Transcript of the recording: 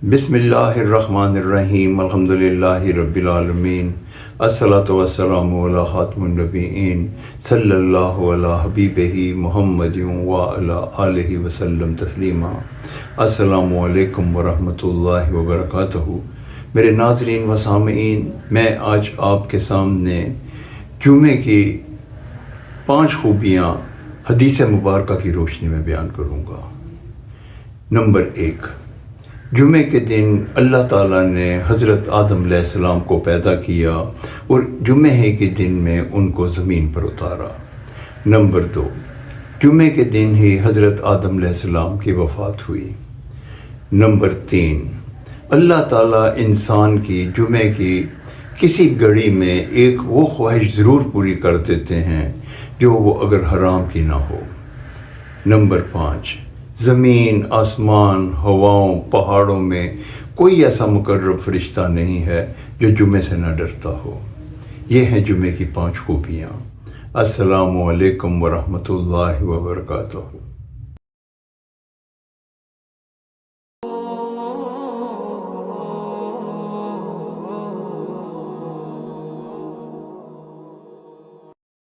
بسم اللہ الرحمن الرحیم الحمدللہ رب العالمین الصلاۃ والسلام علی خاتم النبیین صلی اللہ علی حبیبہ محمد وعلی آلہ وسلم تسلیما۔ السلام علیکم ورحمۃ اللہ وبرکاتہ۔ میرے ناظرین و سامعین، میں آج آپ کے سامنے جمعے کی 5 خوبیاں حدیث مبارکہ کی روشنی میں بیان کروں گا۔ نمبر 1، جمعے کے دن اللہ تعالیٰ نے حضرت آدم علیہ السلام کو پیدا کیا اور جمعے کے دن میں ان کو زمین پر اتارا۔ نمبر 2، جمعے کے دن ہی حضرت آدم علیہ السلام کی وفات ہوئی۔ نمبر 3، اللہ تعالیٰ انسان کی جمعے کی کسی گھڑی میں ایک وہ خواہش ضرور پوری کر دیتے ہیں جو وہ اگر حرام کی نہ ہو۔ نمبر 5، زمین، آسمان، ہواؤں، پہاڑوں میں کوئی ایسا مقرب فرشتہ نہیں ہے جو جمعے سے نہ ڈرتا ہو۔ یہ ہیں جمعے کی 5 خوبیاں۔ السلام علیکم ورحمۃ اللہ وبرکاتہ۔